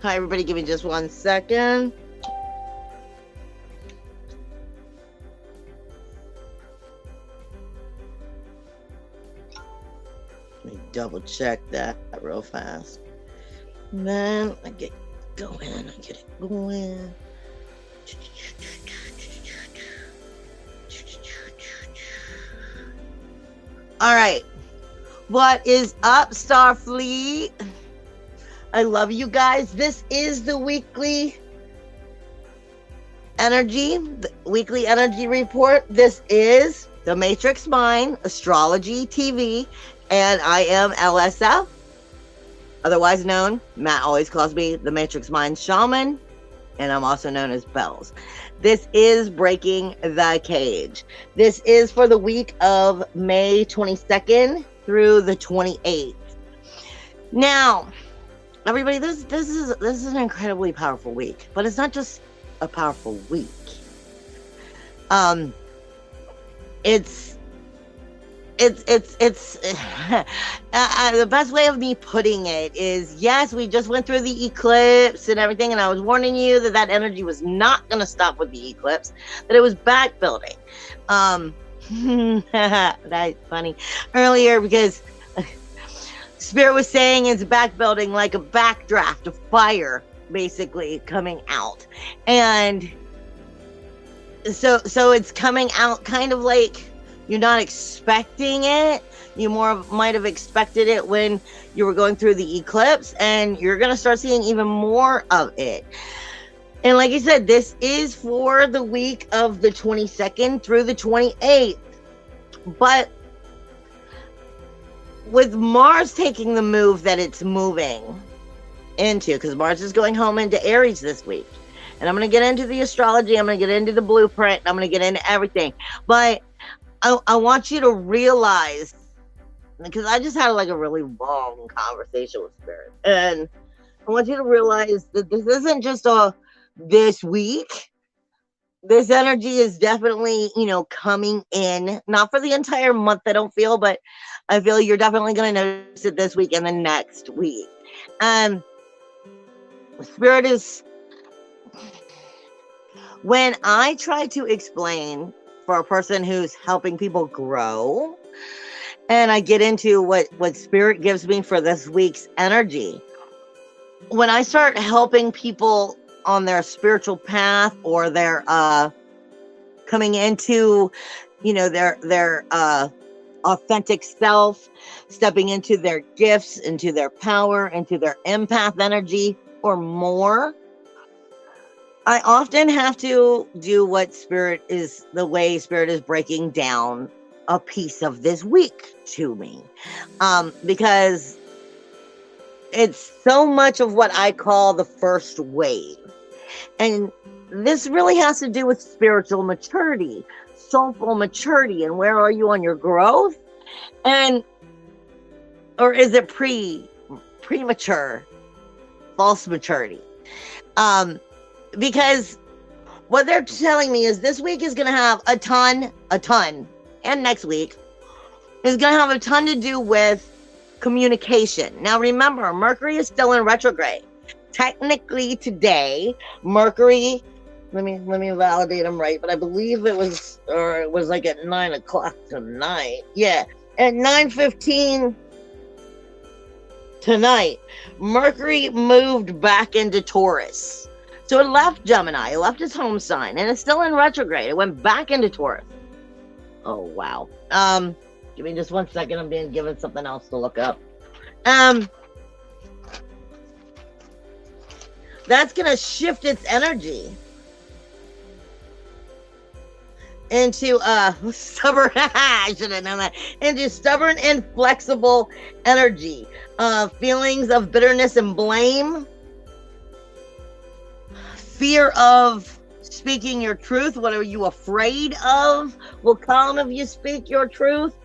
Hi, everybody. Give me just 1 second. Let me double check that real fast. And then I get going. I get it going. All right. What is up, Starfleet? I love you guys. This is the weekly energy report. This is the Matrix Mind, Astrology TV, and I am LSF, otherwise known, Matt always calls me the Matrix Mind Shaman, and I'm also known as Bells. This is Breaking the Cage. This is for the week of May 22nd through the 28th. Now, everybody, this is an incredibly powerful week, but it's not just a powerful week. It's the best way of me putting it is, yes, we just went through the eclipse and everything, and I was warning you that that energy was not going to stop with the eclipse, that it was back building. That's funny earlier because Spirit was saying it's back building like a backdraft of fire, basically coming out, and so it's coming out kind of like you're not expecting it. You might have expected it when you were going through the eclipse, and you're going to start seeing even more of it. And like I said, this is for the week of the 22nd through the 28th. But with Mars taking the move that it's moving into, because Mars is going home into Aries this week. And I'm going to get into the astrology. I'm going to get into the blueprint. I'm going to get into everything. But I want you to realize, because I just had like a really long conversation with Spirit, and I want you to realize that this isn't just this week. This energy is definitely, coming in, not for the entire month, I don't feel, but I feel you're definitely going to notice it this week and the next week. Spirit is, when I try to explain for a person who's helping people grow, and I get into what Spirit gives me for this week's energy, when I start helping people on their spiritual path, or their coming into their authentic self, stepping into their gifts, into their power, into their empath energy or more, I often have to do what the way Spirit is breaking down a piece of this week to me, because it's so much of what I call the first wave. And this really has to do with spiritual maturity, soulful maturity, and where are you on your growth? Or is it premature, false maturity? Because what they're telling me is this week is going to have a ton, and next week is going to have a ton to do with communication. Now, remember, Mercury is still in retrograde. Technically today, Mercury, let me validate them right, but I believe it was like at 9 o'clock tonight. Yeah, at 9:15 tonight, Mercury moved back into Taurus. So it left Gemini, it left its home sign, and it's still in retrograde. It went back into Taurus. Oh, wow. Give me just 1 second. I'm being given something else to look up. That's going to shift its energy into stubborn, I should have known that, into stubborn and flexible energy. Feelings of bitterness and blame. Fear of speaking your truth. What are you afraid of will come if you speak your truth.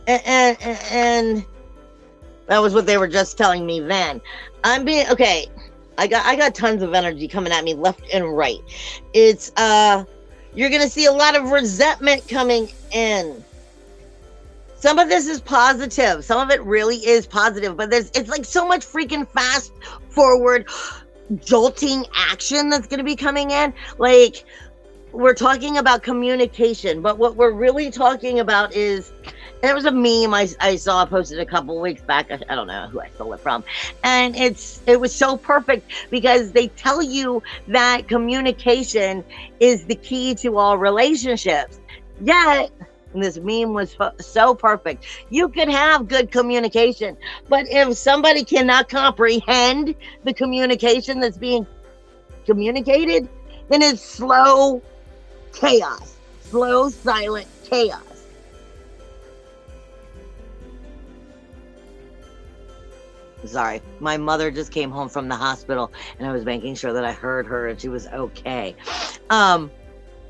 And that was what they were just telling me then. Okay. I got tons of energy coming at me left and right. It's you're gonna see a lot of resentment coming in. some of this is positive. Some of it really is positive, but it's like so much freaking fast forward jolting action that's going to be coming in. Like, we're talking about communication, but what we're really talking about is, there was a meme I saw posted a couple weeks back. I don't know who I stole it from. And it was so perfect because they tell you that communication is the key to all relationships. Yet, and this meme was so perfect. You could have good communication, but if somebody cannot comprehend the communication that's being communicated, then it's slow chaos, slow, silent chaos. Sorry, my mother just came home from the hospital and I was making sure that I heard her and she was okay.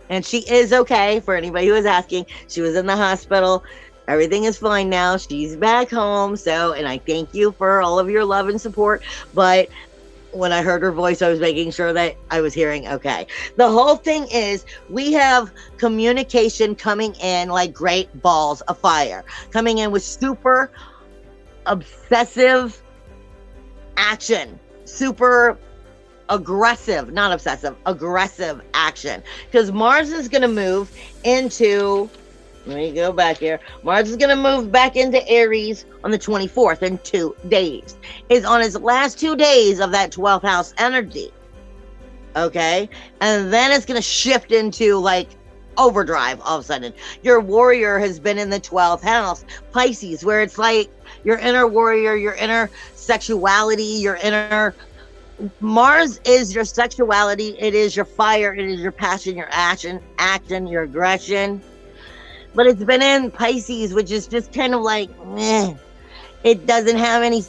And she is okay, for anybody who is asking. She was in the hospital. Everything is fine now. She's back home. So, and I thank you for all of your love and support. But when I heard her voice, I was making sure that I was hearing okay. The whole thing is, we have communication coming in like great balls of fire, coming in with super obsessive action, super aggressive, not obsessive, aggressive action. Because Mars is going to move into, let me go back here. Mars is going to move back into Aries on the 24th in 2 days. It's on its last 2 days of that 12th house energy. Okay? And then it's going to shift into like overdrive all of a sudden. Your warrior has been in the 12th house, Pisces, where it's like your inner warrior, your inner sexuality, your inner Mars is your sexuality, it is your fire, it is your passion, your action, your aggression. But it's been in Pisces, which is just kind of like, it doesn't have any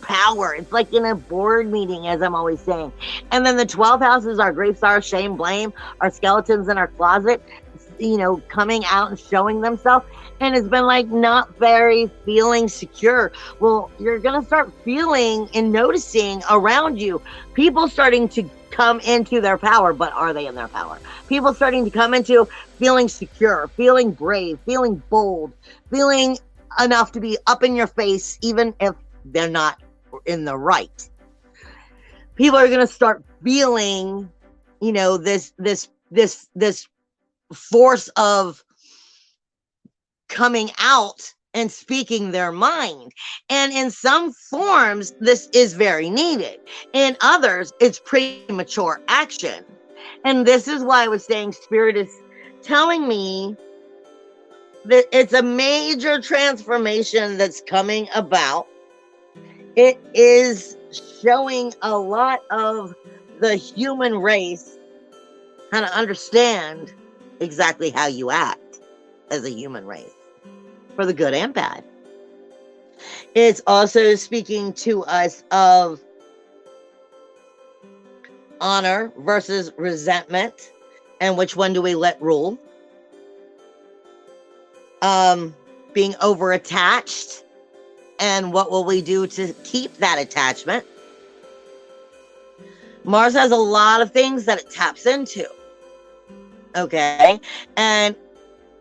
power. It's like in a board meeting, as I'm always saying. And then the 12th house is our grief, sorrow, shame, blame, our skeletons in our closet, you know, coming out and showing themselves. And it's been like not very feeling secure. Well, you're going to start feeling and noticing around you people starting to come into their power, but are they in their power? People starting to come into feeling secure, feeling brave, feeling bold, feeling enough to be up in your face, even if they're not in the right. People are going to start feeling, you know, this force of coming out and speaking their mind. And in some forms, this is very needed. In others, it's premature action. And this is why I was saying Spirit is telling me that it's a major transformation that's coming about. It is showing a lot of the human race how to understand exactly how you act as a human race, for the good and bad. It's also speaking to us of honor versus resentment, and which one do we let rule? Being over attached, and what will we do to keep that attachment? Mars has a lot of things that it taps into. Okay, and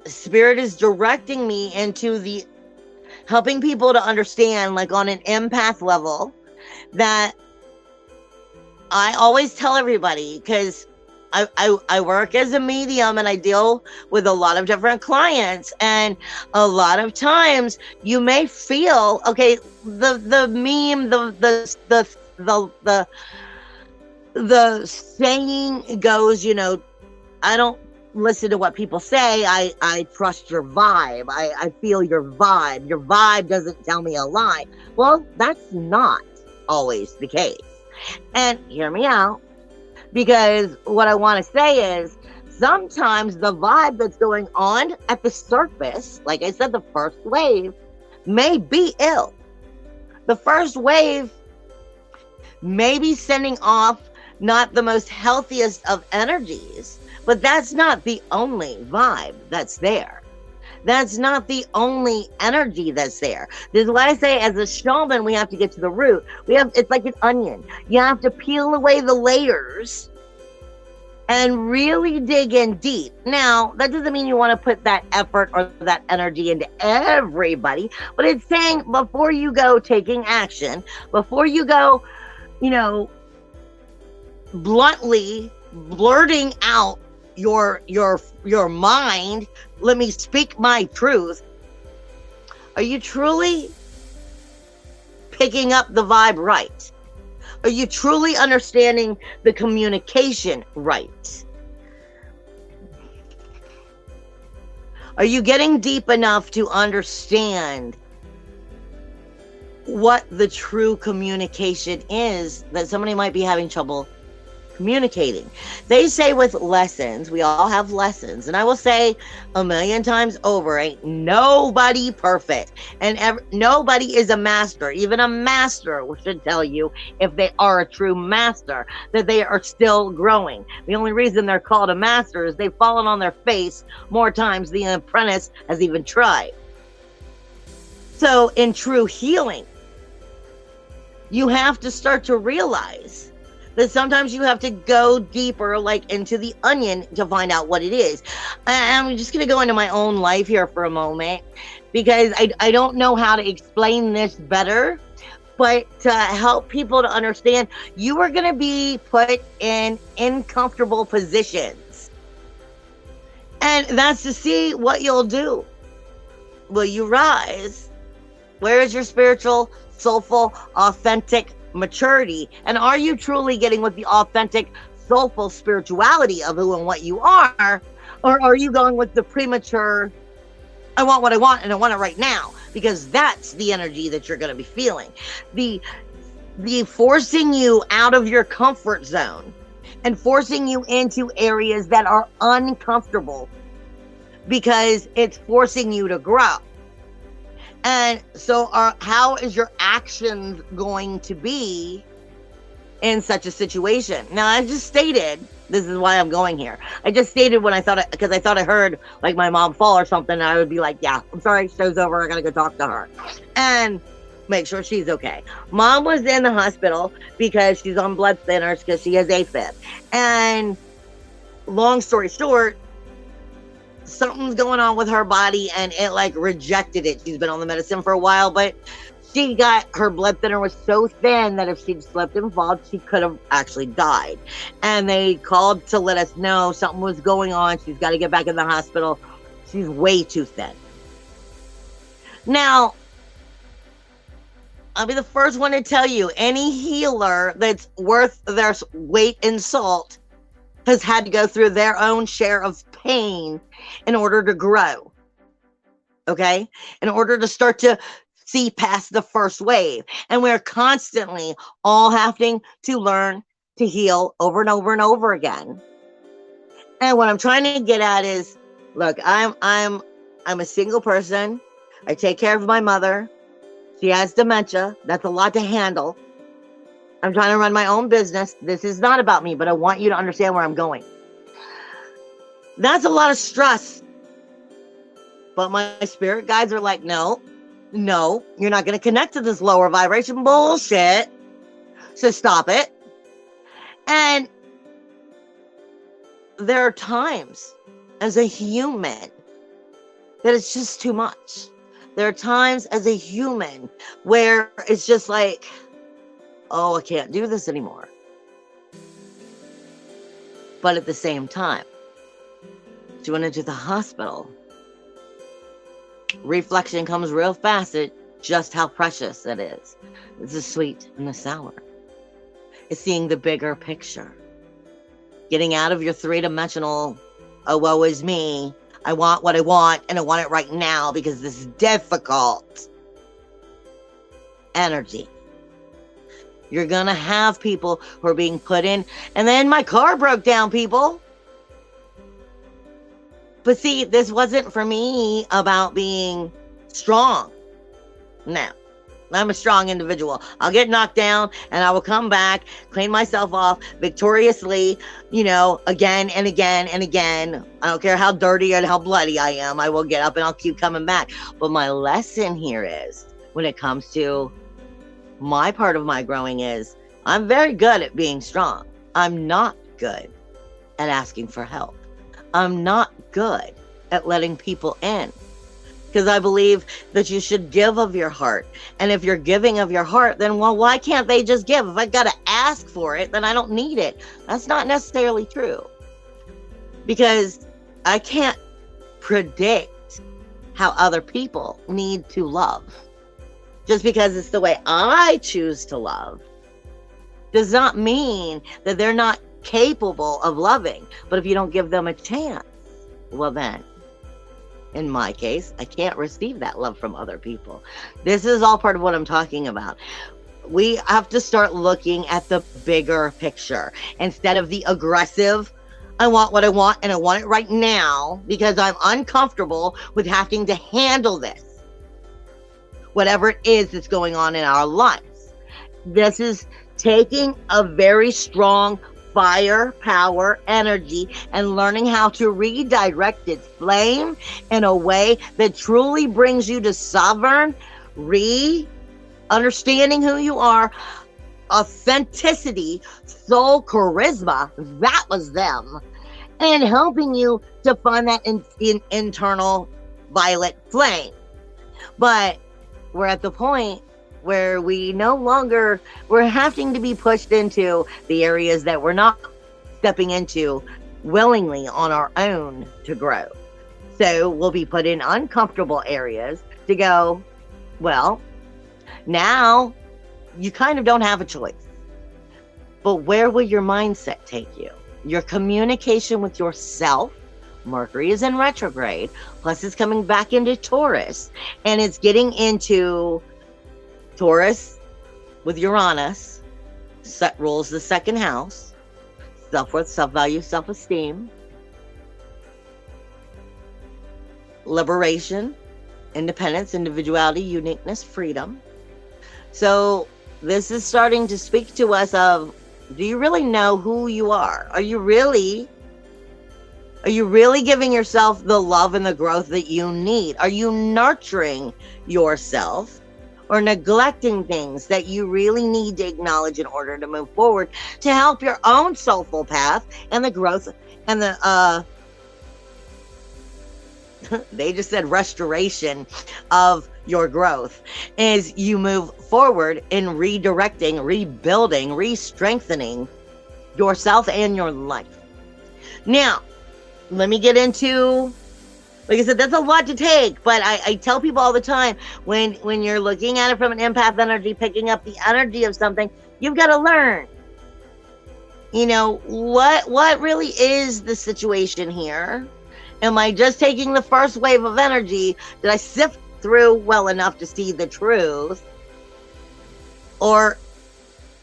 Spirit is directing me into the helping people to understand, like on an empath level, that I always tell everybody, because I work as a medium and I deal with a lot of different clients, and a lot of times you may feel, okay, the meme, the saying goes, you know, I don't listen to what people say. I trust your vibe. I feel your vibe. Your vibe doesn't tell me a lie. Well, that's not always the case. And hear me out, because what I want to say is sometimes the vibe that's going on at the surface, like I said, the first wave may be ill. The first wave may be sending off not the most healthiest of energies, but that's not the only vibe that's there. That's not the only energy that's there. This is why I say, as a shaman, we have to get to the root. It's like an onion. You have to peel away the layers and really dig in deep. Now, that doesn't mean you want to put that effort or that energy into everybody, but it's saying before you go taking action, before you go, you know, bluntly blurting out your mind, let me speak my truth. Are you truly picking up the vibe right? Are you truly understanding the communication right? Are you getting deep enough to understand what the true communication is that somebody might be having trouble communicating? They say with lessons, we all have lessons, and I will say a million times over, ain't nobody perfect, and nobody is a master. Even a master should tell you, if they are a true master, that they are still growing. The only reason they're called a master is they've fallen on their face more times than the apprentice has even tried. So in true healing, you have to start to realize that sometimes you have to go deeper, like into the onion, to find out what it is. I'm just going to go into my own life here for a moment, because I don't know how to explain this better, but to help people to understand, you are going to be put in uncomfortable positions. And that's to see what you'll do. Will you rise? Where is your spiritual, soulful, authentic maturity? And are you truly getting with the authentic, soulful spirituality of who and what you are? Or are you going with the premature, I want what I want and I want it right now? Because that's the energy that you're going to be feeling. The forcing you out of your comfort zone and forcing you into areas that are uncomfortable, because it's forcing you to grow. And so how is your actions going to be in such a situation? Now, I just stated, this is why I'm going here. I just stated when I thought, because I thought I heard like my mom fall or something, and I would be like, yeah, I'm sorry, show's over, I gotta go talk to her and make sure she's okay. Mom was in the hospital because she's on blood thinners because she has AFib. And long story short, something's going on with her body and it like rejected it. She's been on the medicine for a while, but she got, her blood thinner was so thin that if she'd slipped and fallen, she could have actually died. And they called to let us know something was going on. She's got to get back in the hospital. She's way too thin. Now, I'll be the first one to tell you, any healer that's worth their weight in salt has had to go through their own share of pain in order to grow. Okay? In order to start to see past the first wave. And we're constantly all having to learn to heal over and over and over again. And what I'm trying to get at is, look, I'm a single person. I take care of my mother. She has dementia. That's a lot to handle. I'm trying to run my own business. This is not about me, but I want you to understand where I'm going. That's a lot of stress. But my spirit guides are like, no, you're not going to connect to this lower vibration bullshit. So stop it. And there are times as a human that it's just too much. There are times as a human where it's just like, oh, I can't do this anymore. But at the same time, she went into the hospital. Reflection comes real fast at just how precious it is. It's the sweet and the sour. It's seeing the bigger picture. Getting out of your three-dimensional, oh, woe is me. I want what I want, and I want it right now because this is difficult energy. You're going to have people who are being put in. And then my car broke down, people. But see, this wasn't for me about being strong. No, I'm a strong individual. I'll get knocked down and I will come back, clean myself off victoriously, again and again and again. I don't care how dirty and how bloody I am. I will get up and I'll keep coming back. But my lesson here is, when it comes to my part of my growing, is I'm very good at being strong. I'm not good at asking for help. I'm not good at letting people in, because I believe that you should give of your heart. And if you're giving of your heart, then, well, why can't they just give? If I got to ask for it, then I don't need it. That's not necessarily true, because I can't predict how other people need to love. Just because it's the way I choose to love does not mean that they're not capable of loving. But if you don't give them a chance, well then, in my case, I can't receive that love from other people. This is all part of what I'm talking about. We have to start looking at the bigger picture instead of the aggressive, I want what I want and I want it right now because I'm uncomfortable with having to handle this, whatever it is that's going on in our lives. This is taking a very strong fire, power, energy, and learning how to redirect its flame in a way that truly brings you to sovereign, understanding who you are, authenticity, soul charisma, that was them, and helping you to find that internal violet flame. But we're at the point where we're having to be pushed into the areas that we're not stepping into willingly on our own to grow. So we'll be put in uncomfortable areas to go, well, now you kind of don't have a choice. But where will your mindset take you? Your communication with yourself. Mercury is in retrograde, plus it's coming back into Taurus, and it's getting into Taurus with Uranus, rules the second house, self-worth, self-value, self-esteem, liberation, independence, individuality, uniqueness, freedom. So this is starting to speak to us of, do you really know who you are? Are you really giving yourself the love and the growth that you need? Are you nurturing yourself or neglecting things that you really need to acknowledge in order to move forward to help your own soulful path and the growth and the they just said restoration of your growth as you move forward in redirecting, rebuilding, re-strengthening yourself and your life. Now, let me get into, like I said, that's a lot to take, but I tell people all the time, when you're looking at it from an empath energy, picking up the energy of something, you've got to learn, what really is the situation here? Am I just taking the first wave of energy? Did I sift through well enough to see the truth? Or,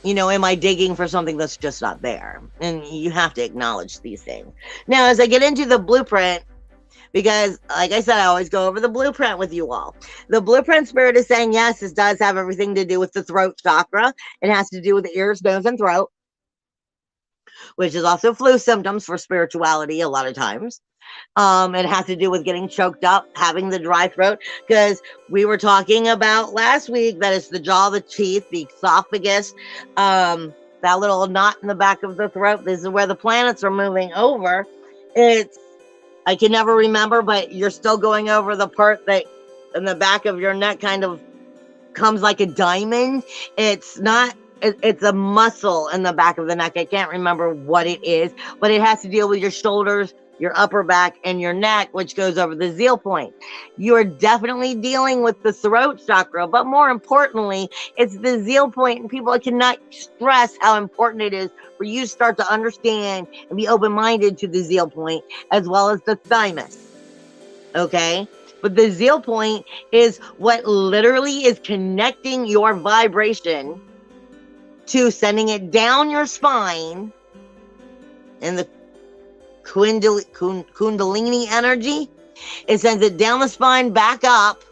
am I digging for something that's just not there? And you have to acknowledge these things. Now, as I get into the blueprint, because like I said, I always go over the blueprint with you all. The blueprint spirit is saying, yes, this does have everything to do with the throat chakra. It has to do with the ears, nose, and throat, which is also flu symptoms for spirituality a lot of times. It has to do with getting choked up, having the dry throat, because we were talking about last week that it's the jaw, the teeth, the esophagus, that little knot in the back of the throat. This is where the planets are moving over. I can never remember, but you're still going over the part that in the back of your neck kind of comes like a diamond. It's a muscle in the back of the neck. I can't remember what it is, but it has to deal with your shoulders, your upper back, and your neck, which goes over the zeal point. You're definitely dealing with the throat chakra, but more importantly, it's the zeal point, and people cannot stress how important it is for you to start to understand and be open-minded to the zeal point, as well as the thymus, okay? But the zeal point is what literally is connecting your vibration to sending it down your spine, and the Kundalini energy, it sends it down the spine, back up,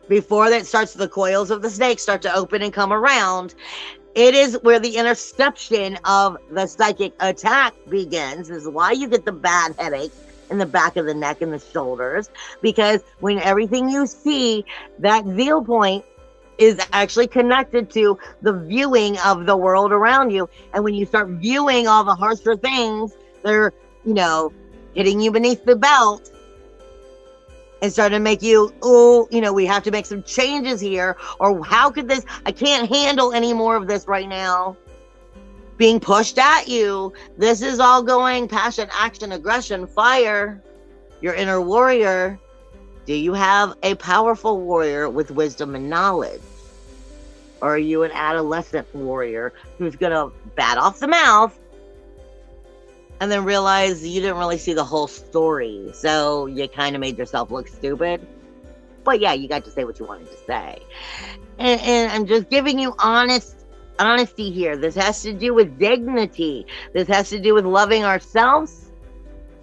before that starts, the coils of the snake start to open and come around. It is where the interception of the psychic attack begins. This is why you get the bad headaches in the back of the neck and the shoulders, because when everything you see, that zeal point is actually connected to the viewing of the world around you. And when you start viewing all the harsher things, they're, hitting you beneath the belt and starting to make you, we have to make some changes here. Or how could this, I can't handle any more of this right now. Being pushed at you. This is all going passion, action, aggression, fire. Your inner warrior. Do you have a powerful warrior with wisdom and knowledge? Or are you an adolescent warrior who's going to bat off the mouth and then realize you didn't really see the whole story? So you kind of made yourself look stupid. But yeah, you got to say what you wanted to say. And I'm just giving you honesty here. This has to do with dignity. This has to do with loving ourselves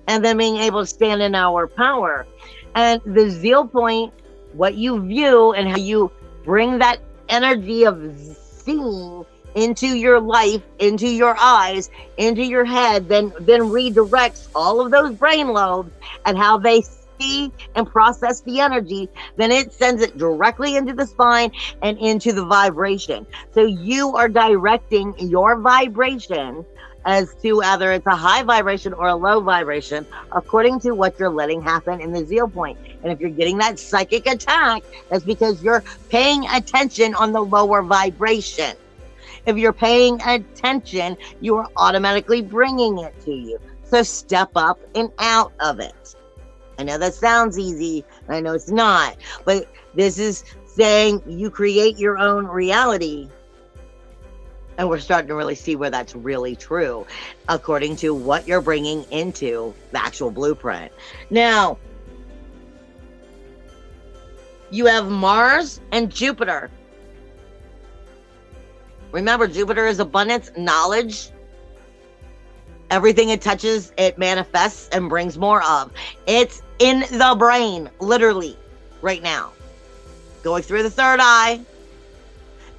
and then being able to stand in our power. And the zeal point, what you view and how you bring that energy of seeing into your life, into your eyes, into your head, then redirects all of those brain lobes and how they see and process the energy, then it sends it directly into the spine and into the vibration. So you are directing your vibration as to whether it's a high vibration or a low vibration, according to what you're letting happen in the zeal point. And if you're getting that psychic attack, that's because you're paying attention on the lower vibration. If you're paying attention, you are automatically bringing it to you. So step up and out of it. I know that sounds easy. I know it's not. But this is saying you create your own reality. And we're starting to really see where that's really true, according to what you're bringing into the actual blueprint. Now, you have Mars and Jupiter. Remember, Jupiter is abundance, knowledge. Everything it touches, it manifests and brings more of. It's in the brain, literally, right now. Going through the third eye.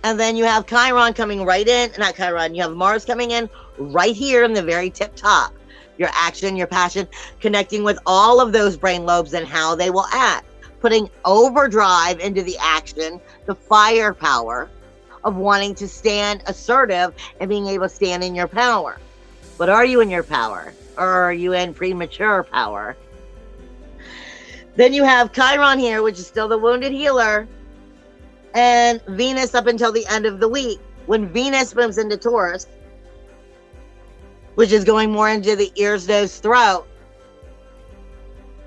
And then you have Chiron coming right in. Not Chiron, you have Mars coming in right here in the very tip top. Your action, your passion, connecting with all of those brain lobes and how they will act. Putting overdrive into the action, the firepower of wanting to stand assertive and being able to stand in your power. But are you in your power? Or are you in premature power? Then you have Chiron here, which is still the wounded healer. And Venus up until the end of the week. When Venus moves into Taurus, which is going more into the ears, nose, throat,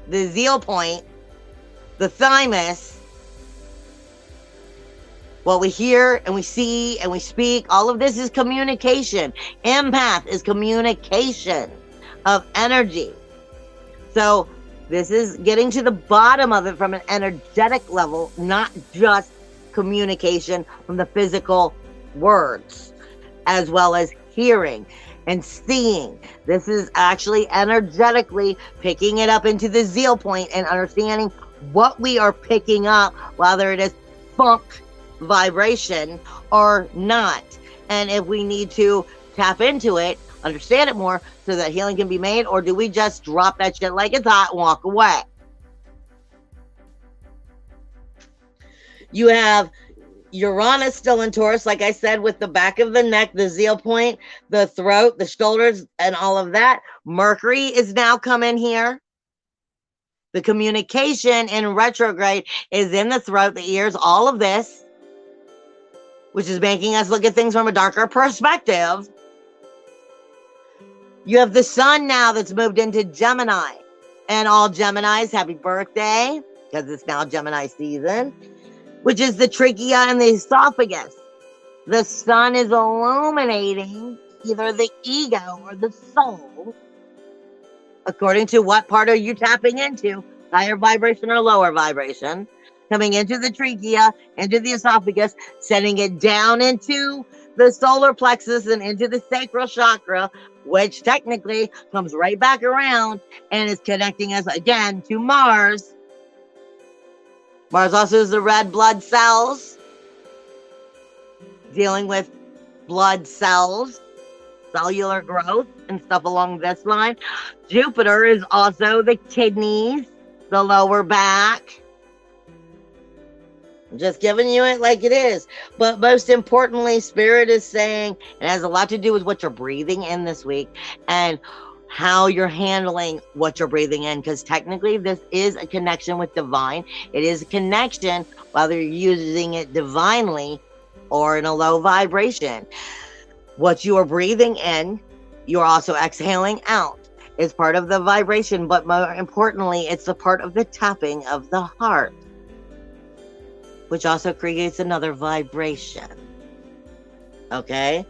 the zeal point, the thymus, what we hear and we see and we speak, all of this is communication. Empath is communication of energy. So this is getting to the bottom of it from an energetic level, not just communication from the physical words, as well as hearing and seeing. This is actually energetically picking it up into the zeal point and understanding what we are picking up, whether it is funk vibration or not. And if we need to tap into it, understand it more so that healing can be made, or do we just drop that shit like it's hot and walk away? You have Uranus still in Taurus, like I said, with the back of the neck, the zeal point, the throat, the shoulders, and all of that. Mercury is now coming here. The communication in retrograde is in the throat, the ears, all of this, which is making us look at things from a darker perspective. You have the sun now that's moved into Gemini. And all Geminis, happy birthday, because it's now Gemini season, which is the trachea and the esophagus. The sun is illuminating either the ego or the soul, according to what part are you tapping into, higher vibration or lower vibration, coming into the trachea, into the esophagus, sending it down into the solar plexus and into the sacral chakra, which technically comes right back around and is connecting us again to Mars. Mars also is the red blood cells, dealing with blood cells, cellular growth, and stuff along this line. Jupiter is also the kidneys, the lower back, I'm just giving you it like it is. But most importantly, Spirit is saying it has a lot to do with what you're breathing in this week and how you're handling what you're breathing in, because technically this is a connection with divine. It is a connection whether you're using it divinely or in a low vibration. What you are breathing in, you're also exhaling out. It's part of the vibration, but more importantly, it's a part of the tapping of the heart, which also creates another vibration. Okay?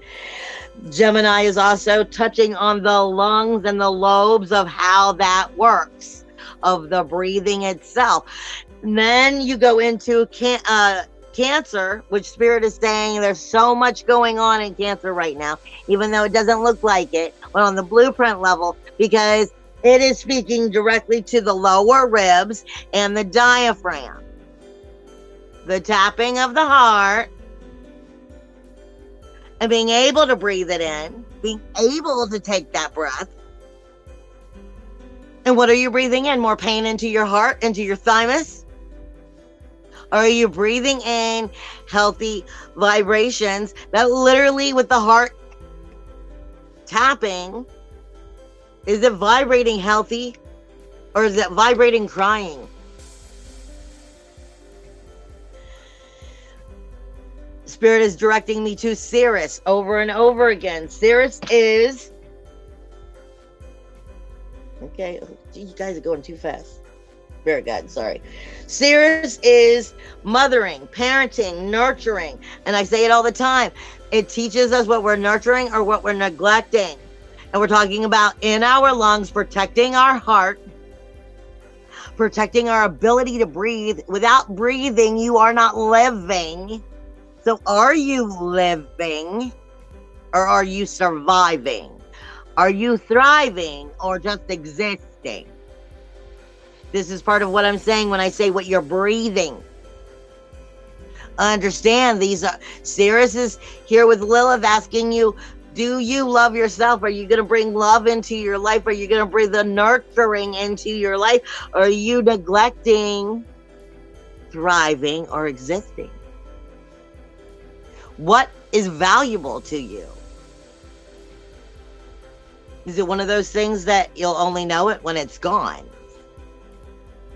Gemini is also touching on the lungs and the lobes of how that works, of the breathing itself. And then you go into Cancer, which Spirit is saying there's so much going on in Cancer right now, even though it doesn't look like it, but on the blueprint level, because it is speaking directly to the lower ribs and the diaphragm. The tapping of the heart and being able to breathe it in, being able to take that breath. And what are you breathing in? More pain into your heart, into your thymus? Or are you breathing in healthy vibrations that literally with the heart tapping, is it vibrating healthy or is it vibrating crying? Spirit is directing me to Sirius over and over again. Sirius is... Okay, you guys are going too fast. Spirit guide, sorry. Sirius is mothering, parenting, nurturing. And I say it all the time. It teaches us what we're nurturing or what we're neglecting. And we're talking about in our lungs, protecting our heart, protecting our ability to breathe. Without breathing, you are not living. So are you living or are you surviving? Are you thriving or just existing? This is part of what I'm saying when I say what you're breathing. Understand these are... Sirius is here with Lilith asking you, do you love yourself? Are you going to bring love into your life? Are you going to bring the nurturing into your life? Or are you neglecting thriving or existing? What is valuable to you? Is it one of those things that you'll only know it when it's gone?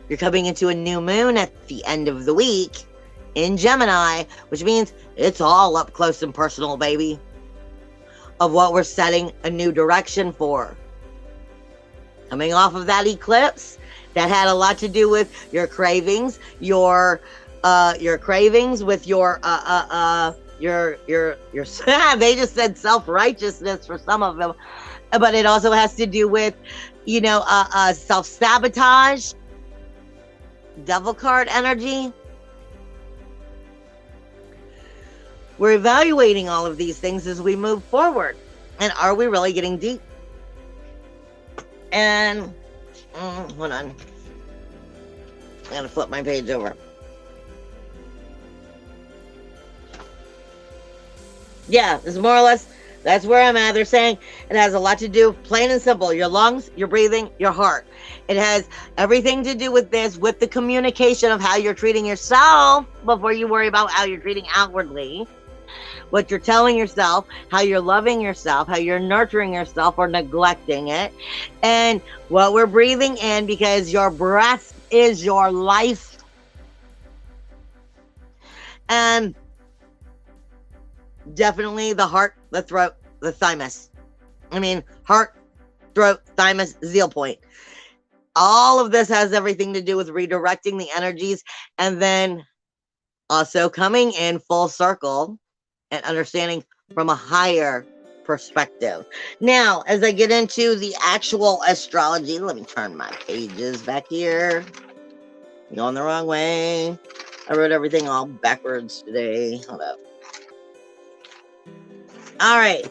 You're coming into a new moon at the end of the week in Gemini, which means it's all up close and personal, baby, of what we're setting a new direction for. Coming off of that eclipse, that had a lot to do with your cravings, your cravings with your they just said self-righteousness for some of them, but it also has to do with, self-sabotage, devil card energy. We're evaluating all of these things as we move forward. And are we really getting deep? And, hold on. I'm going to flip my page over. Yeah, this is more or less, that's where I'm at. They're saying it has a lot to do, plain and simple, your lungs, your breathing, your heart. It has everything to do with this, with the communication of how you're treating yourself before you worry about how you're treating outwardly. What you're telling yourself, how you're loving yourself, how you're nurturing yourself or neglecting it. And what we're breathing in, because your breath is your life. And definitely the heart, the throat, the thymus. Heart, throat, thymus, zeal point. All of this has everything to do with redirecting the energies and then also coming in full circle and understanding from a higher perspective. Now, as I get into the actual astrology, let me turn my pages back here. I'm going the wrong way. I wrote everything all backwards today. Hold up. All right.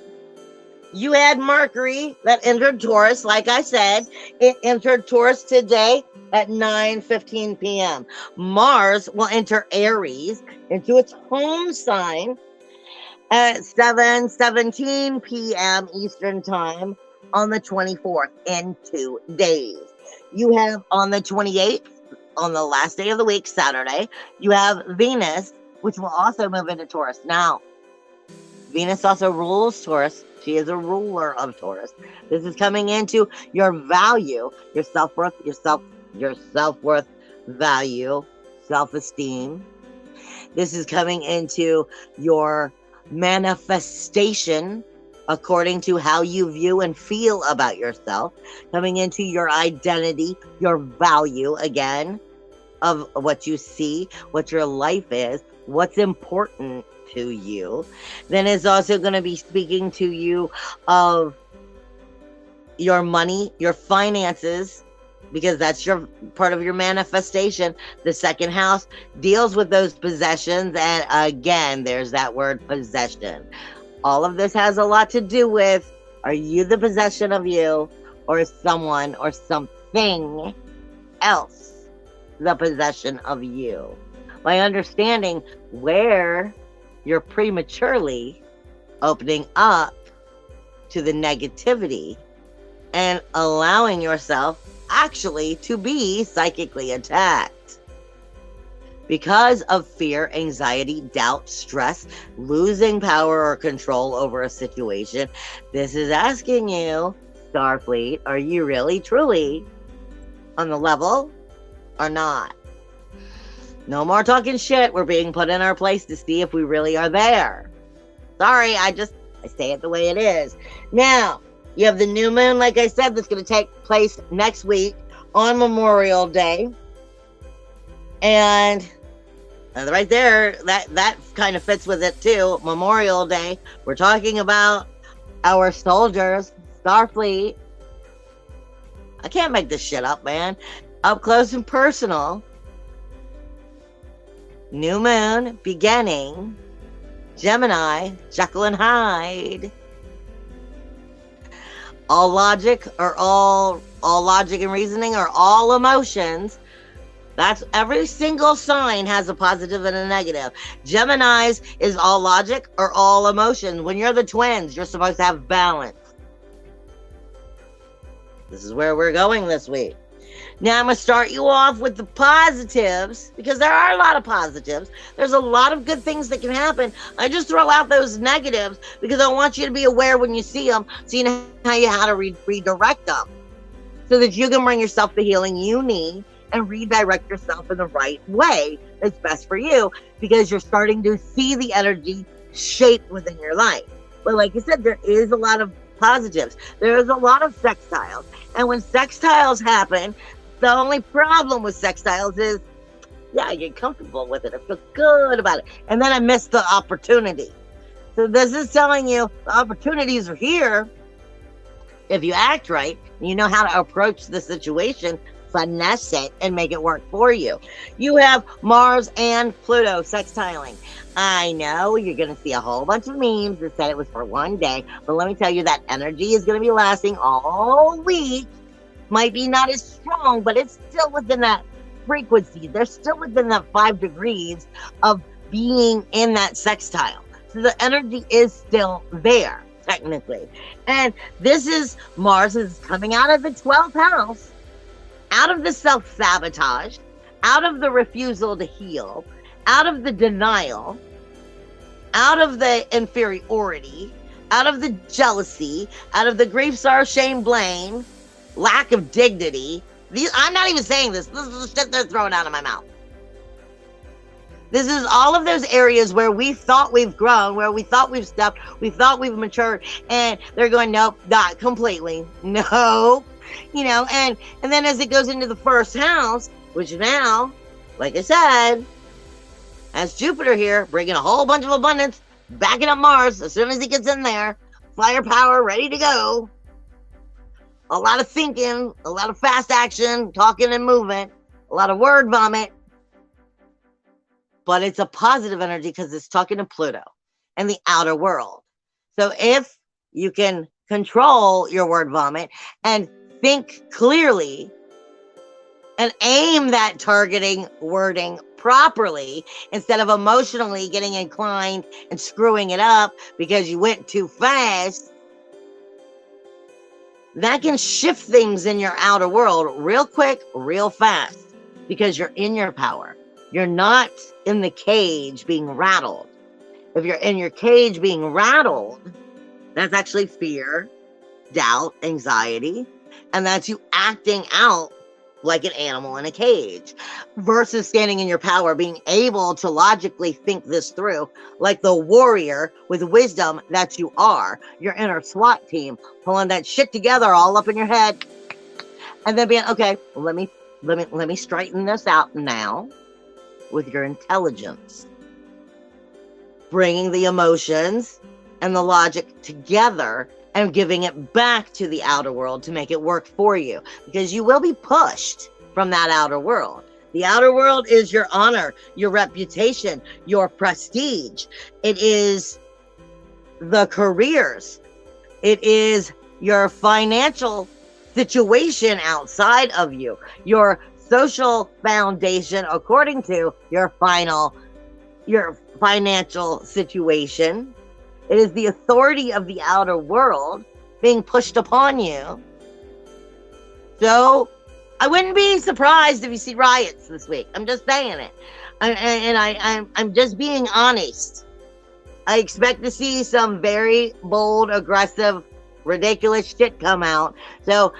You had Mercury that entered Taurus. Like I said, it entered Taurus today at 9:15 p.m. Mars will enter Aries into its home sign at 7:17 p.m. Eastern Time on the 24th in 2 days. You have on the 28th on the last day of the week, Saturday, you have Venus, which will also move into Taurus. Now, Venus also rules Taurus. She is a ruler of Taurus. This is coming into your value, your self-worth, your self-worth, value, self-esteem. This is coming into your manifestation according to how you view and feel about yourself, coming into your identity, your value again of what you see, what your life is, what's important to you. Then it's also going to be speaking to you of your money, your finances, because that's your part of your manifestation. The second house deals with those possessions. And again, there's that word possession. All of this has a lot to do with, are you the possession of you, or is someone or something else the possession of you? By understanding where you're prematurely opening up to the negativity and allowing yourself actually to be psychically attacked. Because of fear, anxiety, doubt, stress, losing power or control over a situation, this is asking you, Starfleet, are you really, truly on the level or not? No more talking shit. We're being put in our place to see if we really are there. Sorry, I say it the way it is. Now, you have the new moon, like I said, that's going to take place next week on Memorial Day. And right there, that kind of fits with it too. Memorial Day. We're talking about our soldiers, Starfleet. I can't make this shit up, man. Up close and personal. New moon, beginning. Gemini, Jekyll and Hyde. All logic or all logic and reasoning or all emotions. That's every single sign has a positive and a negative. Gemini's is all logic or all emotion. When you're the twins, you're supposed to have balance. This is where we're going this week. Now I'm going to start you off with the positives, because there are a lot of positives. There's a lot of good things that can happen. I just throw out those negatives because I want you to be aware when you see them, so you know how to redirect them, so that you can bring yourself the healing you need and redirect yourself in the right way that's best for you, because you're starting to see the energy shape within your life. But like I said, there is a lot of positives. There's a lot of sextiles. And when sextiles happen, the only problem with sextiles is, yeah, I get comfortable with it. I feel good about it. And then I miss the opportunity. So this is telling you the opportunities are here if you act right. You know how to approach the situation, finesse it, and make it work for you. You have Mars and Pluto sextiling. I know you're going to see a whole bunch of memes that said it was for one day, but let me tell you, that energy is going to be lasting all week. Might be not as strong, but it's still within that frequency. They're still within that 5 degrees of being in that sextile. So the energy is still there, technically. And this is, Mars is coming out of the 12th house, out of the self-sabotage, out of the refusal to heal, out of the denial, out of the inferiority, out of the jealousy, out of the grief, sorrow, shame, blame, lack of dignity. I'm not even saying this. This is the shit they're throwing out of my mouth. This is all of those areas where we thought we've grown, where we thought we've stepped, we thought we've matured, and they're going, nope, not completely. No. You know, and then as it goes into the first house, which now, like I said, has Jupiter here, bringing a whole bunch of abundance, backing up Mars as soon as he gets in there, firepower ready to go. A lot of thinking, a lot of fast action, talking and movement, a lot of word vomit. But it's a positive energy because it's talking to Pluto and the outer world. So if you can control your word vomit and think clearly and aim that targeting wording properly, instead of emotionally getting inclined and screwing it up because you went too fast, that can shift things in your outer world real quick, real fast. because you're in your power. You're not in the cage being rattled. If you're in your cage being rattled, that's actually fear, doubt, anxiety, and that's you acting out like an animal in a cage, versus standing in your power, being able to logically think this through like the warrior with wisdom that you are, your inner SWAT team, pulling that shit together all up in your head, and then being, okay, let me straighten this out now with your intelligence, bringing the emotions and the logic together and giving it back to the outer world to make it work for you, because you will be pushed from that outer world. The outer world is your honor, your reputation, your prestige. It is the careers. It is your financial situation outside of you, your social foundation according to your financial situation. It is the authority of the outer world being pushed upon you. So I wouldn't be surprised if you see riots this week. I'm just saying it. I'm just being honest. I expect to see some very bold, aggressive, ridiculous shit come out. So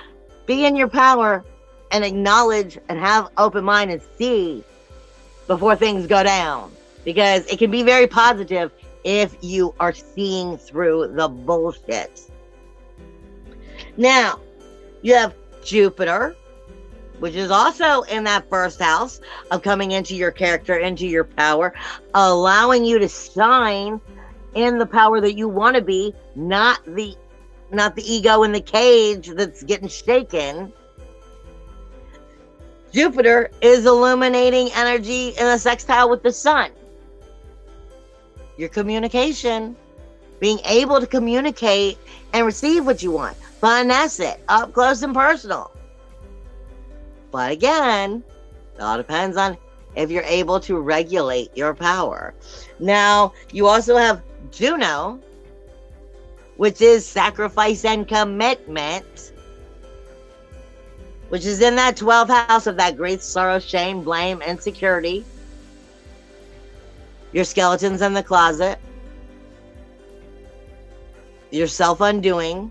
be in your power and acknowledge and have open mind and see before things go down. Because it can be very positive if you are seeing through the bullshit. Now, you have Jupiter, which is also in that first house of coming into your character, into your power, allowing you to shine in the power that you want to be, not the ego in the cage that's getting shaken. Jupiter is illuminating energy in a sextile with the sun. Your communication, being able to communicate and receive what you want, finesse it up close and personal. But again, it all depends on if you're able to regulate your power. Now, you also have Juno, which is sacrifice and commitment, which is in that 12th house of that grief, sorrow, shame, blame, insecurity. Your skeletons in the closet, your self-undoing.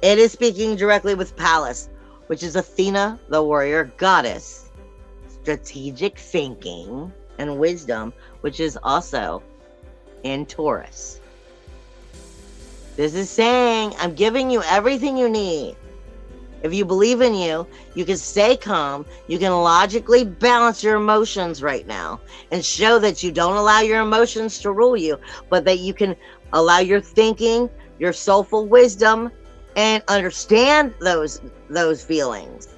It is speaking directly with Pallas, which is Athena, the warrior goddess. Strategic thinking and wisdom, which is also in Taurus. This is saying, I'm giving you everything you need. If you believe in you, you can stay calm. You can logically balance your emotions right now and show that you don't allow your emotions to rule you, but that you can allow your thinking, your soulful wisdom, and understand those feelings.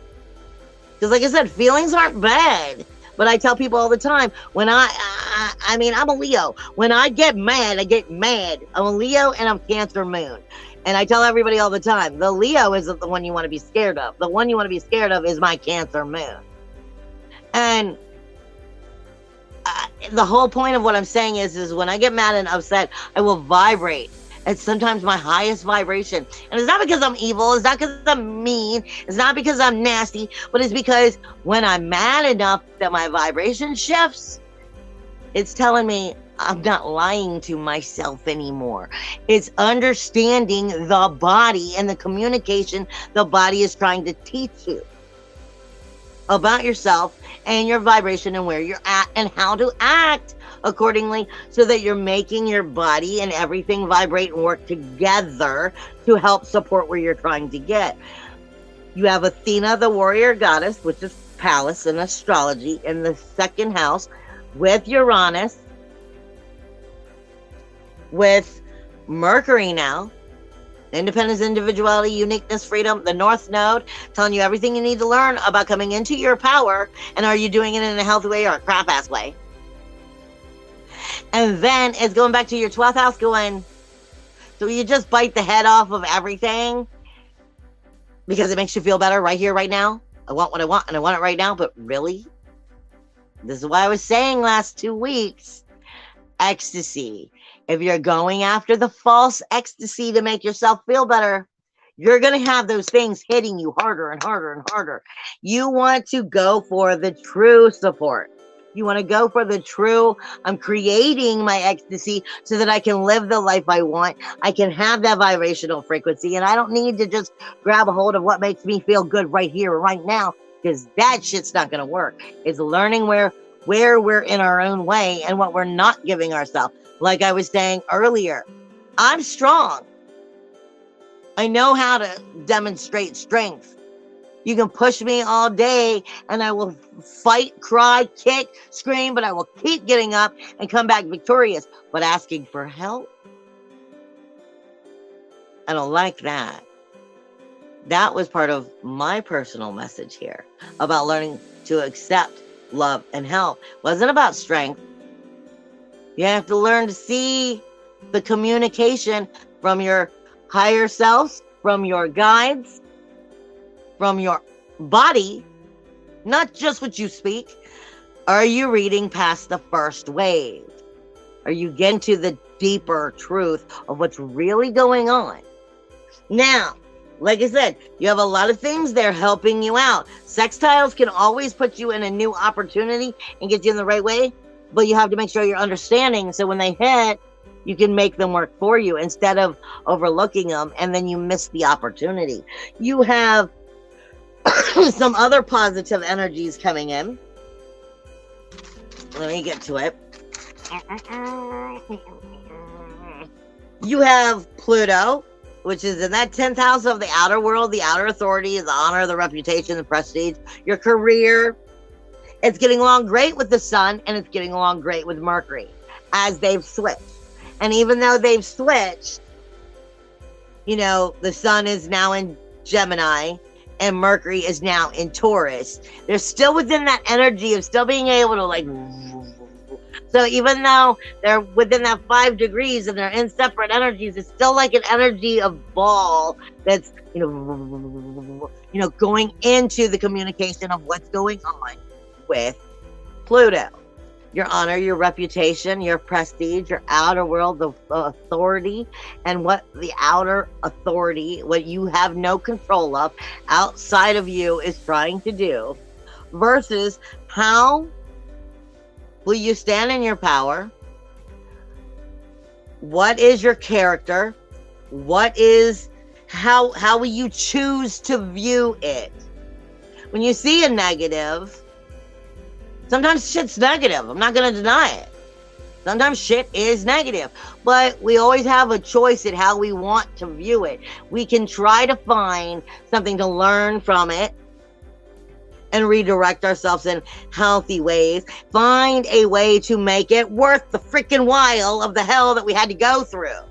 Because like I said, feelings aren't bad. But I tell people all the time, when I mean, I'm a Leo. When I get mad, I get mad. I'm a Leo and I'm Cancer moon. And I tell everybody all the time, the Leo isn't the one you want to be scared of. The one you want to be scared of is my Cancer moon. And the whole point of what I'm saying is when I get mad and upset, I will vibrate. It's sometimes my highest vibration. And it's not because I'm evil. It's not because I'm mean. It's not because I'm nasty. But it's because when I'm mad enough that my vibration shifts, it's telling me I'm not lying to myself anymore. It's understanding the body and the communication the body is trying to teach you about yourself and your vibration and where you're at and how to act accordingly, so that you're making your body and everything vibrate and work together to help support where you're trying to get. You have Athena, the warrior goddess, which is Pallas in astrology, in the second house, with Uranus, with Mercury now, independence, individuality, uniqueness, freedom, the North Node, telling you everything you need to learn about coming into your power, and are you doing it in a healthy way or a crap-ass way? And then it's going back to your 12th house going, so you just bite the head off of everything because it makes you feel better right here, right now? I want what I want, and I want it right now, but really? This is why I was saying last 2 weeks, ecstasy. If you're going after the false ecstasy to make yourself feel better, you're going to have those things hitting you harder and harder and harder. You want to go for the true support. You want to go for the true, I'm creating my ecstasy so that I can live the life I want. I can have that vibrational frequency, and I don't need to just grab a hold of what makes me feel good right here, right now, because that shit's not going to work. It's learning where we're in our own way and what we're not giving ourselves. Like I was saying earlier, I'm strong. I know how to demonstrate strength. You can push me all day and I will fight, cry, kick, scream, but I will keep getting up and come back victorious. But asking for help, I don't like that. That was part of my personal message here about learning to accept love and help. It wasn't about strength. You have to learn to see the communication from your higher selves, from your guides, from your body, not just what you speak. Are you reading past the first wave? Are you getting to the deeper truth of what's really going on? Now, like I said, you have a lot of things there helping you out. Sextiles can always put you in a new opportunity and get you in the right way, but you have to make sure you're understanding so when they hit, you can make them work for you instead of overlooking them and then you miss the opportunity. You have some other positive energies coming in. Let me get to it. You have Pluto, which is in that 10th house of the outer world, the outer authority, the honor, the reputation, the prestige, your career. It's getting along great with the sun and it's getting along great with Mercury as they've switched. And even though they've switched, you know, the sun is now in Gemini and Mercury is now in Taurus. They're still within that energy of still being able to like, so even though they're within that 5 degrees and they're in separate energies, it's still like an energy of ball that's, you know, going into the communication of what's going on with Pluto. Your honor, your reputation, your prestige, your outer world, the authority, and what the outer authority, what you have no control of, outside of you is trying to do, versus how will you stand in your power? What is your character? What is, how will you choose to view it? When you see a negative, sometimes shit's negative. I'm not going to deny it. Sometimes shit is negative. But we always have a choice at how we want to view it. We can try to find something to learn from it and redirect ourselves in healthy ways. Find a way to make it worth the freaking while of the hell that we had to go through.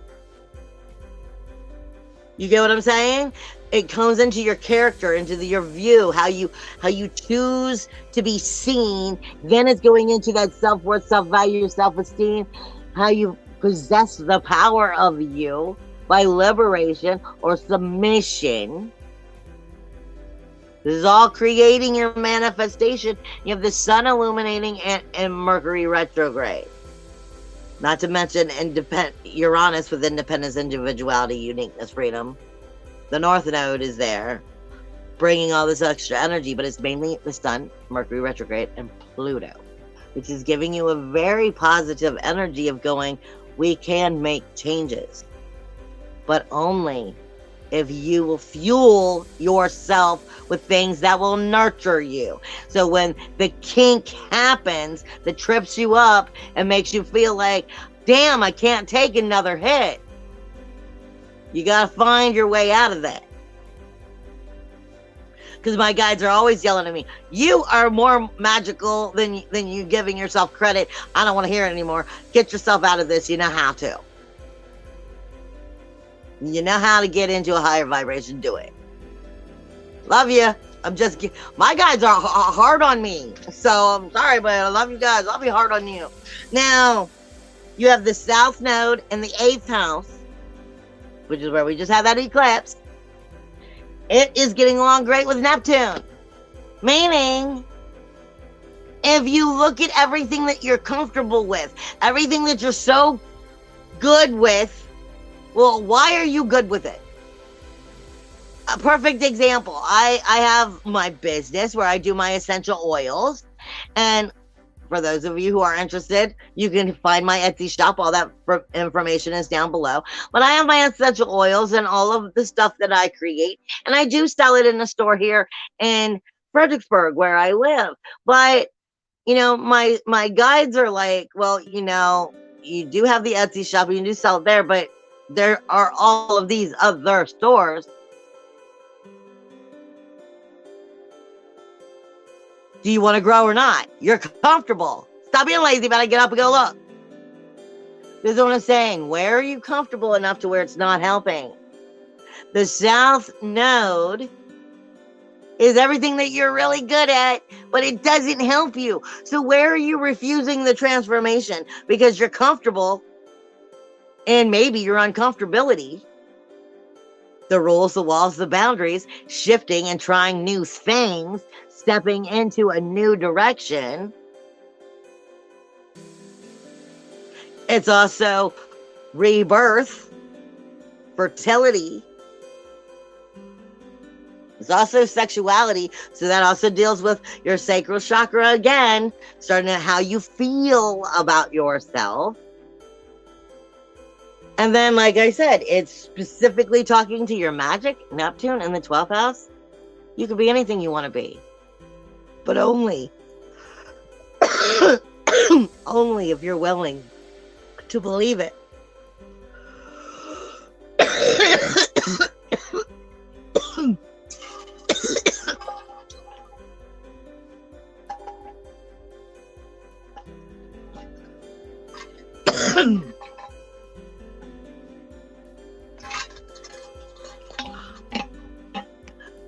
You get what I'm saying? It comes into your character, into your view, how you choose to be seen. Then it's going into that self-worth, self-value, self-esteem, how you possess the power of you by liberation or submission. This is all creating your manifestation. You have the sun illuminating and Mercury retrograde. Not to mention Uranus with independence, individuality, uniqueness, freedom. The North Node is there, bringing all this extra energy, but it's mainly the Sun, Mercury retrograde, and Pluto, which is giving you a very positive energy of going, we can make changes, but only if you will fuel yourself with things that will nurture you. So when the kink happens, that trips you up and makes you feel like, damn, I can't take another hit. You got to find your way out of that. Because my guides are always yelling at me, you are more magical than you giving yourself credit. I don't want to hear it anymore. Get yourself out of this. You know how to. You know how to get into a higher vibration. Do it. Love you. My guides are hard on me. So I'm sorry, but I love you guys. I'll be hard on you. Now, you have the South Node in the 8th house, which is where we just had that eclipse. It is getting along great with Neptune. Meaning, if you look at everything that you're comfortable with, everything that you're so good with, well, why are you good with it? A perfect example. I have my business where I do my essential oils, and for those of you who are interested, you can find my Etsy shop. All that information is down below. But I have my essential oils and all of the stuff that I create, and I do sell it in the store here in Fredericksburg, where I live. But my guides are like, well, you do have the Etsy shop, you do sell it there, but there are all of these other stores. Do you want to grow or not? You're comfortable. Stop being lazy, better get up and go look. This is what I'm saying. Where are you comfortable enough to where it's not helping? The South Node is everything that you're really good at, but it doesn't help you. So where are you refusing the transformation? Because you're comfortable, and maybe your uncomfortability, the rules, the walls, the boundaries, shifting and trying new things, stepping into a new direction. It's also rebirth, fertility. It's also sexuality. So that also deals with your sacral chakra again, starting at how you feel about yourself. And then, like I said, it's specifically talking to your magic, Neptune in the 12th house. You can be anything you want to be, but only if you're willing to believe it.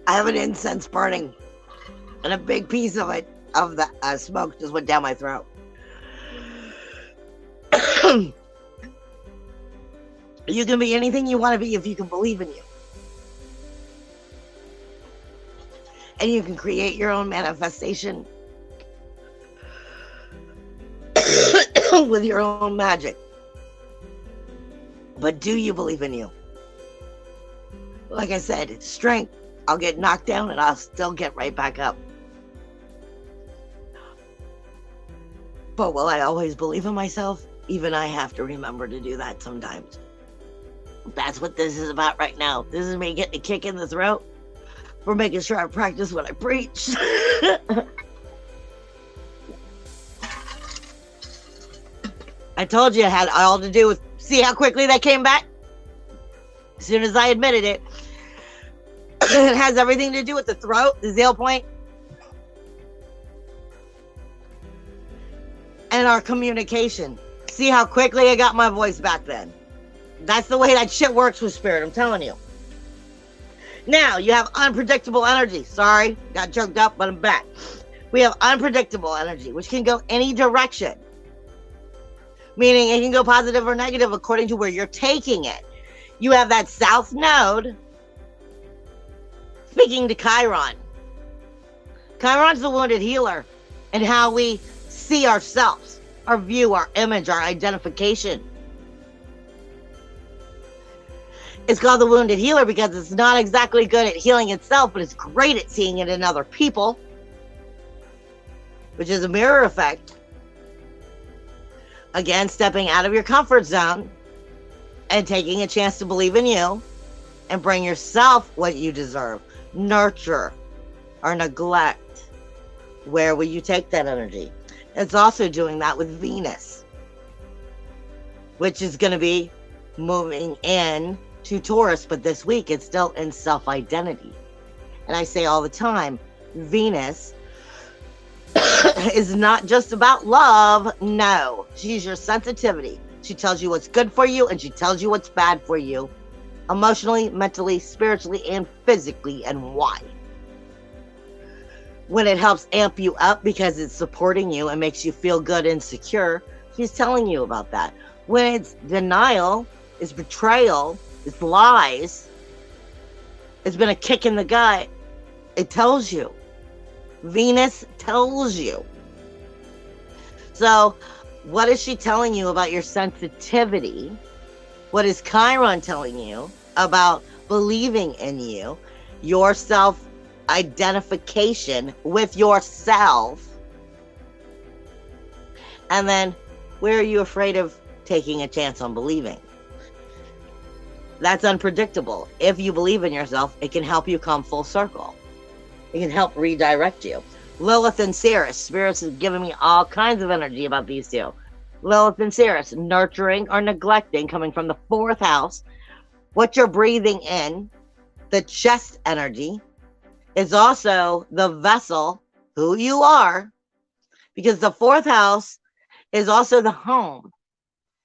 I have an incense burning, and a big piece of it, of the smoke, just went down my throat. You can be anything you want to be if you can believe in you. And you can create your own manifestation with your own magic. But do you believe in you? Like I said, it's strength. I'll get knocked down and I'll still get right back up. But will I always believe in myself? Even I have to remember to do that sometimes. That's what this is about right now. This is me getting a kick in the throat for making sure I practice what I preach. I told you it had all to do with, see how quickly that came back? As soon as I admitted it. It has everything to do with the throat, the zeal point, and our communication. See how quickly I got my voice back then? That's the way that shit works with spirit, I'm telling you. Now, you have unpredictable energy. Sorry, got choked up, but I'm back. We have unpredictable energy, which can go any direction. Meaning it can go positive or negative according to where you're taking it. You have that South Node speaking to Chiron. Chiron's the wounded healer and how we see ourselves, our view, our image, our identification. It's called the wounded healer because it's not exactly good at healing itself, but it's great at seeing it in other people, which is a mirror effect. Again, stepping out of your comfort zone and taking a chance to believe in you and bring yourself what you deserve. Nurture or neglect. Where will you take that energy? It's also doing that with Venus, which is going to be moving in to Taurus, but this week it's still in self-identity. And I say all the time, Venus is not just about love. No, she's your sensitivity. She tells you what's good for you and she tells you what's bad for you, emotionally, mentally, spiritually, and physically, and why. When it helps amp you up because it's supporting you and makes you feel good and secure, she's telling you about that. When it's denial, it's betrayal, it's lies, it's been a kick in the gut, it tells you. Venus tells you. So what is she telling you about your sensitivity? What is Chiron telling you about believing in you? your self-identification with yourself. And then, where are you afraid of taking a chance on believing? That's unpredictable. If you believe in yourself, it can help you come full circle. It can help redirect you. Lilith and Ceres. Spirits have given me all kinds of energy about these two. Lilith and Ceres, nurturing or neglecting, coming from the 4th house. What you're breathing in, the chest energy, is also the vessel, who you are, because the 4th house is also the home.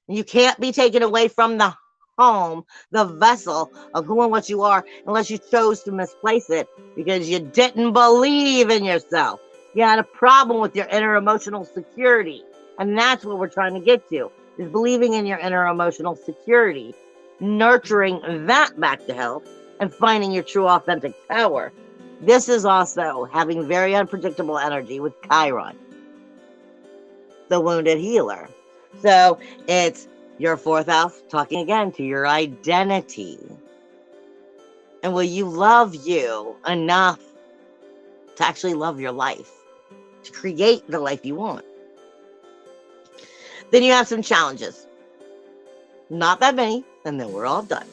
You can't be taken away from the home, the vessel of who and what you are, unless you chose to misplace it because you didn't believe in yourself. You had a problem with your inner emotional security. And that's what we're trying to get to, is believing in your inner emotional security, nurturing that back to health, and finding your true authentic power. This is also having very unpredictable energy with Chiron, the wounded healer. So it's your 4th house talking again to your identity. And will you love you enough to actually love your life, to create the life you want? Then you have some challenges. Not that many, and then we're all done.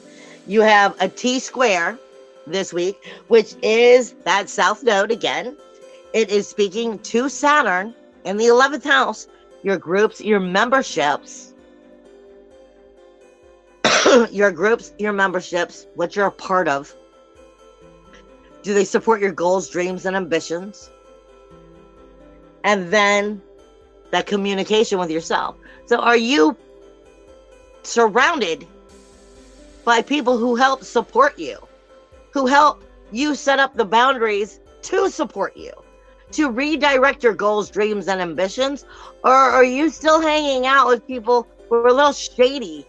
You have a T-square this week, which is that South Node again. It is speaking to Saturn in the 11th house, your groups, your memberships, your groups, your memberships, what you're a part of. Do they support your goals, dreams, and ambitions? And then that communication with yourself. So are you surrounded by people who help support you, who help you set up the boundaries to support you, to redirect your goals, dreams, and ambitions? Or are you still hanging out with people who are a little shady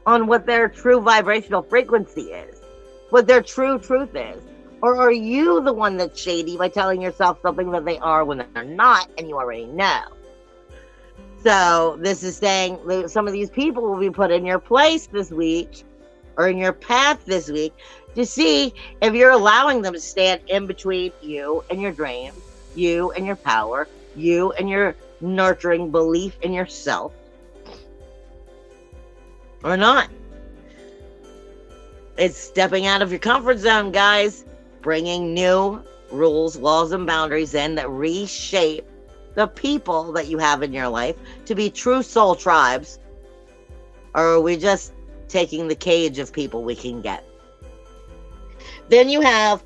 on what their true vibrational frequency is, what their true truth is? Or are you the one that's shady by telling yourself something that they are when they're not, and you already know? So this is saying that some of these people will be put in your place this week, or in your path this week, to see if you're allowing them to stand in between you and your dreams, you and your power, you and your nurturing belief in yourself, or not. It's stepping out of your comfort zone, guys. Bringing new rules, laws, and boundaries in that reshape the people that you have in your life to be true soul tribes. Or are we just taking the cage of people we can get? Then you have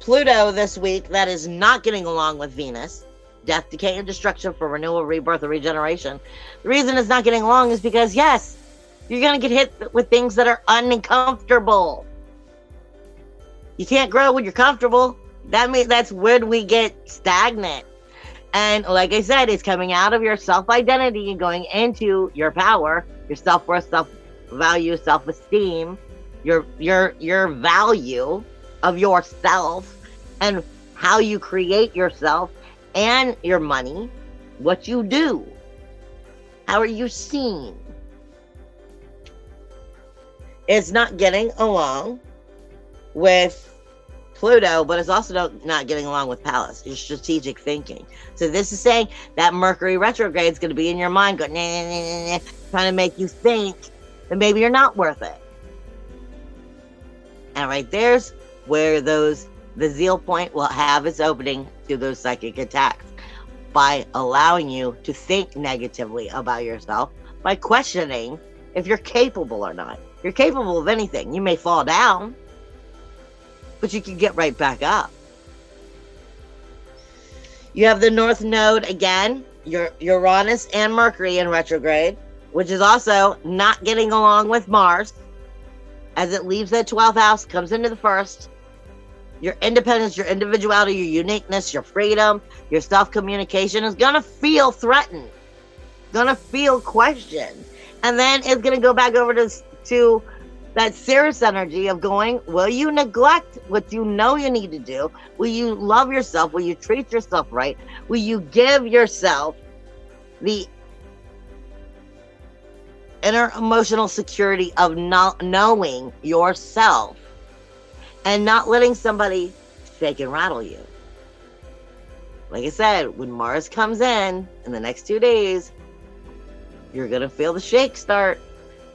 Pluto this week that is not getting along with Venus. Death, decay, and destruction for renewal, rebirth, and regeneration. The reason it's not getting along is because, yes, you're going to get hit with things that are uncomfortable. You can't grow when you're comfortable. That's when we get stagnant. And like I said, it's coming out of your self-identity and going into your power, your self-worth, self-value, self-esteem, your value of yourself, and how you create yourself and your money, what you do. How are you seen? It's not getting along with Pluto, but it's also not getting along with Pallas, your strategic thinking. So this is saying that Mercury retrograde is going to be in your mind going, nah, nah, nah, nah, trying to make you think that maybe you're not worth it. And right there's where the zeal point will have its opening to those psychic attacks, by allowing you to think negatively about yourself, by questioning if you're capable or not. You're capable of anything. You may fall down, but you can get right back up. You have the North Node again, your Uranus and Mercury in retrograde, which is also not getting along with Mars, as it leaves the 12th house, comes into the 1st. Your independence, your individuality, your uniqueness, your freedom, your self-communication is going to feel threatened, going to feel questioned. And then it's going to go back over to that Ceres energy of going, will you neglect what you know you need to do? Will you love yourself? Will you treat yourself right? Will you give yourself the inner emotional security of not knowing yourself and not letting somebody shake and rattle you. Like I said, when Mars comes in the next 2 days, you're going to feel the shake start.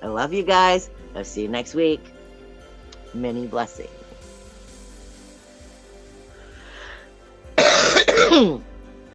I love you guys. I'll see you next week. Many blessings.